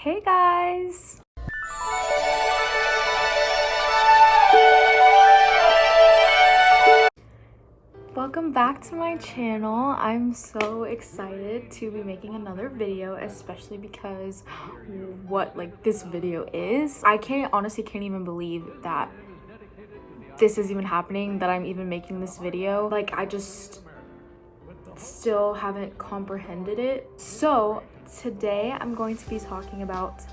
Hey guys! Welcome back to my channel. I'm so excited to be making another video, especially because this video is. I honestly can't even believe that this is even happening, that I'm even making this video. Like, I just still haven't comprehended it. So today I'm going to be talking about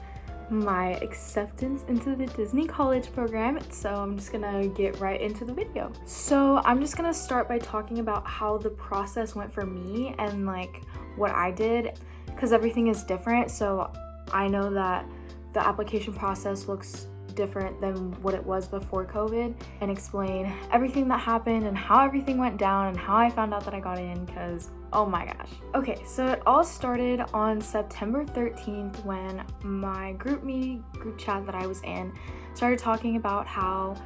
my acceptance into the Disney College program. So I'm just gonna get right into the video. So I'm just gonna start by talking about how the process went for me and like what I did, because everything is different. So I know that the application process looks different than what it was before COVID, and explain everything that happened and how everything went down and how I found out that I got in, because oh my gosh. Okay, so it all started on September 13th when my group chat that I was in started talking about how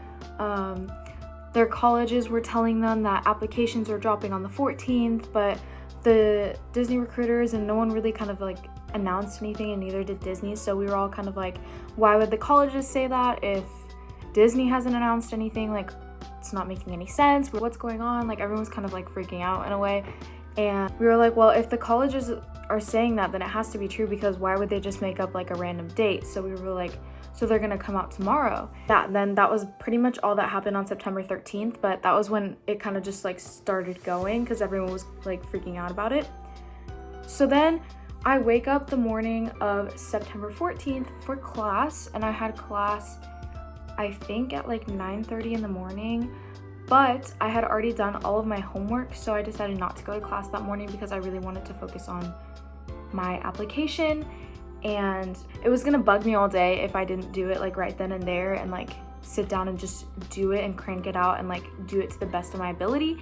their colleges were telling them that applications were dropping on the 14th, but the Disney recruiters and no one really kind of like announced anything, and neither did Disney. So we were all kind of like, why would the colleges say that if Disney hasn't announced anything? Like, it's not making any sense. What's going on? Like, everyone's kind of like freaking out in a way. And we were like, well, if the colleges are saying that, then it has to be true, because why would they just make up like a random date? So we were like, so they're gonna come out tomorrow. Then that was pretty much all that happened on September 13th, but that was when it kind of just like started going, because everyone was like freaking out about it. So then I wake up the morning of September 14th for class, and I had class, I think at like 9:30 in the morning, but I had already done all of my homework, so I decided not to go to class that morning because I really wanted to focus on my application, and it was gonna bug me all day if I didn't do it like right then and there and like sit down and just do it and crank it out and like do it to the best of my ability.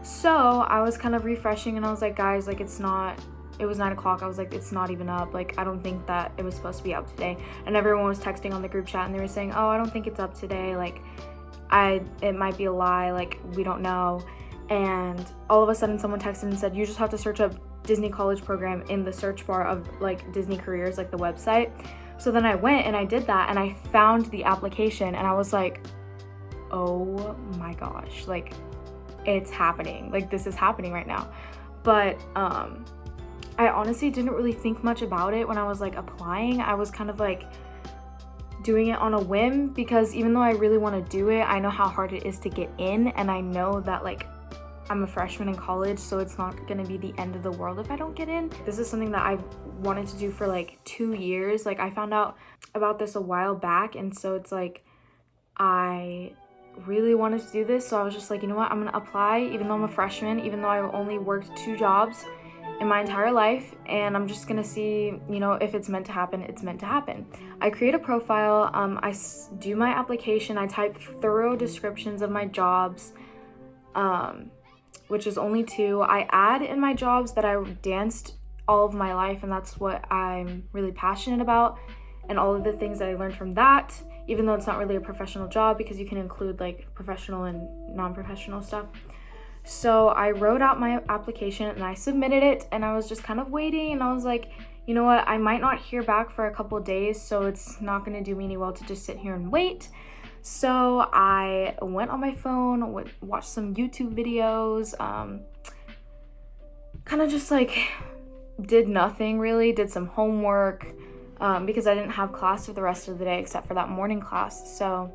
So I was kind of refreshing, and I was like, guys, like it was 9 o'clock. I was like, it's not even up. Like, I don't think that it was supposed to be up today. And everyone was texting on the group chat, and they were saying, oh, I don't think it's up today. Like, it might be a lie. Like, we don't know. And all of a sudden someone texted and said, you just have to search up Disney College program in the search bar of like Disney Careers, like the website. So then I went and I did that, and I found the application, and I was like, oh my gosh, like it's happening. Like, this is happening right now. But I honestly didn't really think much about it when I was like applying. I was kind of like doing it on a whim, because even though I really want to do it, I know how hard it is to get in, and I know that like I'm a freshman in college, so it's not gonna be the end of the world if I don't get in. This is something that I've wanted to do for like 2 years. Like, I found out about this a while back, and so it's like I really wanted to do this. So I was just like, you know what, I'm gonna apply even though I'm a freshman, even though I've only worked 2 jobs in my entire life, and I'm just gonna see, you know, if it's meant to happen, it's meant to happen. I create a profile, I do my application, I type thorough descriptions of my jobs, which is only 2. I add in my jobs that I danced all of my life, and that's what I'm really passionate about, and all of the things that I learned from that, even though it's not really a professional job, because you can include like professional and non-professional stuff. So I wrote out my application and I submitted it, and I was just kind of waiting, and I was like, you know what, I might not hear back for a couple of days, so it's not going to do me any well to just sit here and wait. So I went on my phone, watched some YouTube videos, kind of just like did nothing really, did some homework, because I didn't have class for the rest of the day except for that morning class. So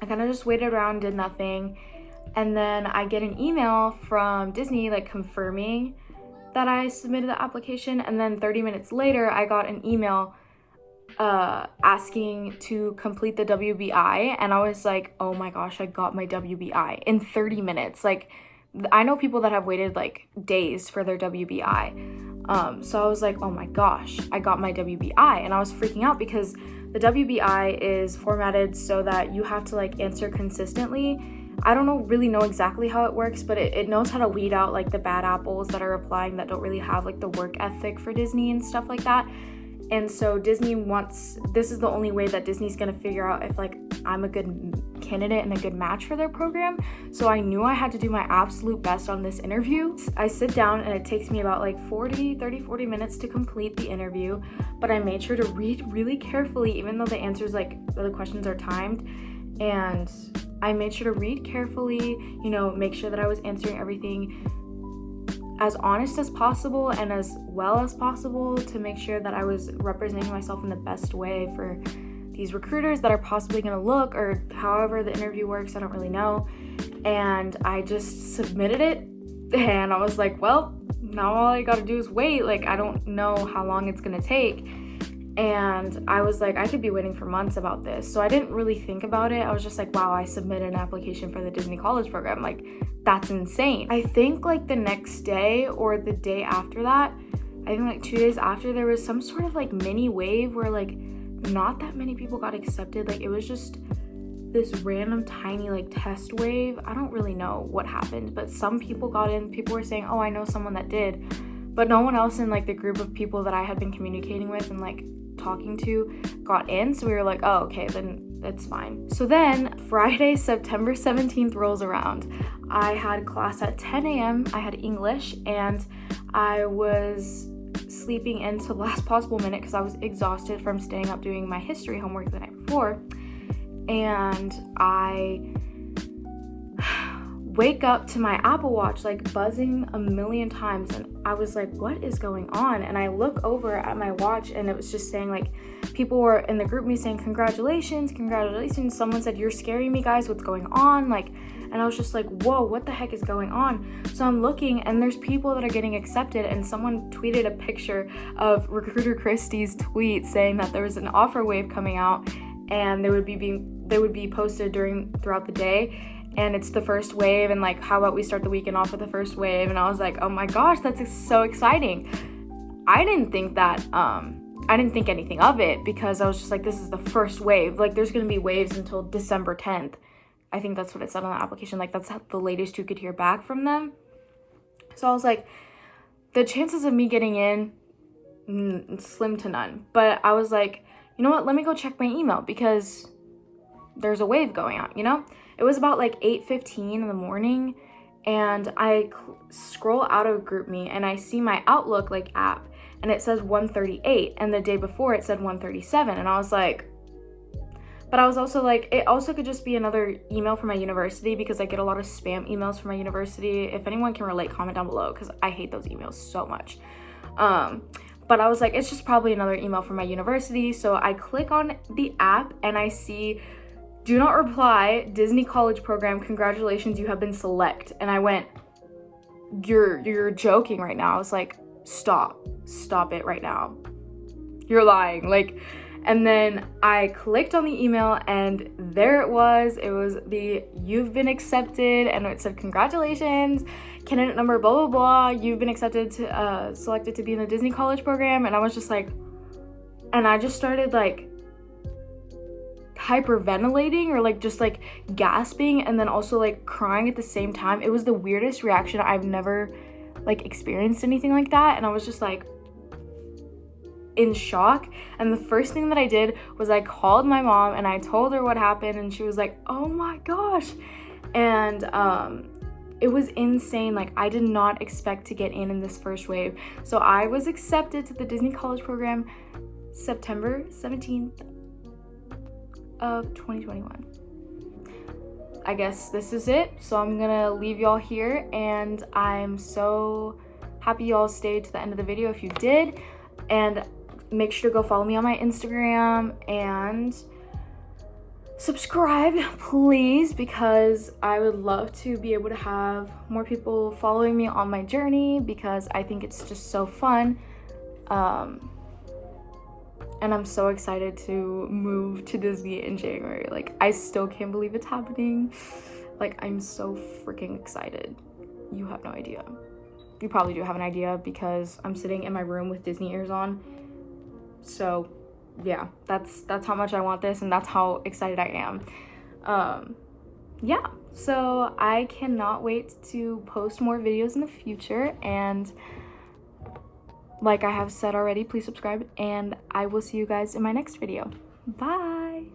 I kind of just waited around, did nothing. And then I get an email from Disney like confirming that I submitted the application, and then 30 minutes later I got an email asking to complete the WBI, and I was like, oh my gosh, I got my WBI in 30 minutes. Like, I know people that have waited like days for their WBI. So I was like, oh my gosh, I got my WBI, and I was freaking out because the WBI is formatted so that you have to like answer consistently. I don't really know exactly how it works, but it knows how to weed out like the bad apples that are applying that don't really have like the work ethic for Disney and stuff like that. And so Disney this is the only way that Disney's gonna figure out if like I'm a good candidate and a good match for their program. So I knew I had to do my absolute best on this interview. I sit down and it takes me about like 40 minutes to complete the interview, but I made sure to read really carefully, even though the answers, like the questions are timed, and I made sure to read carefully, you know, make sure that I was answering everything as honest as possible and as well as possible to make sure that I was representing myself in the best way for these recruiters that are possibly going to look, or however the interview works, I don't really know. And I just submitted it, and I was like, well, now all I got to do is wait. Like, I don't know how long it's going to take. And I was like, I could be waiting for months about this. So I didn't really think about it. I was just like, wow, I submitted an application for the Disney College program. Like, that's insane. I think like the next day or the day after that, I think like 2 days after, there was some sort of like mini wave where like not that many people got accepted. Like, it was just this random tiny like test wave. I don't really know what happened, but some people got in. People were saying, oh, I know someone that did, but no one else in like the group of people that I had been communicating with and like talking to got in. So we were like, oh, okay, then it's fine. So then Friday, September 17th rolls around. I had class at 10 a.m. I had English, and I was sleeping into the last possible minute because I was exhausted from staying up doing my history homework the night before. And I wake up to my Apple Watch like buzzing a million times, and I was like, what is going on? And I look over at my watch, and it was just saying like, people were in the group me saying congratulations. Someone said, you're scaring me, guys, what's going on? Like, and I was just like, whoa, what the heck is going on? So I'm looking, and there's people that are getting accepted, and someone tweeted a picture of Recruiter Christie's tweet saying that there was an offer wave coming out, and they would be posted throughout the day. And it's the first wave, and like, how about we start the weekend off with the first wave? And I was like, oh my gosh, that's so exciting. I didn't think anything of it, because I was just like, this is the first wave. Like, there's gonna be waves until December 10th. I think that's what it said on the application. Like, that's the latest you could hear back from them. So I was like, the chances of me getting in, slim to none. But I was like, you know what? Let me go check my email, because there's a wave going on, you know? It was about like 8:15 in the morning, and I scroll out of GroupMe, and I see my Outlook like app, and it says 1:38, and the day before it said 1:37, and I was like, but I was also like, it also could just be another email from my university, because I get a lot of spam emails from my university. If anyone can relate, comment down below, because I hate those emails so much. But I was like, it's just probably another email from my university. So I click on the app, and I see, do not reply, Disney College program, congratulations, you have been select. And I went, you're joking right now. I was like, stop it right now. You're lying. Like, and then I clicked on the email, and there it was the you've been accepted, and it said congratulations, candidate number blah blah blah, you've been accepted to selected to be in the Disney College program. And I was just like, and I just started like hyperventilating, or like just like gasping, and then also like crying at the same time. It was the weirdest reaction. I've never like experienced anything like that, and I was just like in shock. And the first thing that I did was I called my mom, and I told her what happened, and she was like, oh my gosh. And it was insane. Like, I did not expect to get in this first wave. So I was accepted to the Disney College program September 17th of 2021. I guess this is it. So I'm gonna leave y'all here, and I'm so happy y'all stayed to the end of the video if you did. And make sure to go follow me on my Instagram and subscribe, please, because I would love to be able to have more people following me on my journey, because I think it's just so fun. And I'm so excited to move to Disney in January. Like, I still can't believe it's happening. Like, I'm so freaking excited. You have no idea. You probably do have an idea, because I'm sitting in my room with Disney ears on. So yeah, that's how much I want this, and that's how excited I am. Yeah, so I cannot wait to post more videos in the future, and like I have said already, please subscribe, and I will see you guys in my next video. Bye.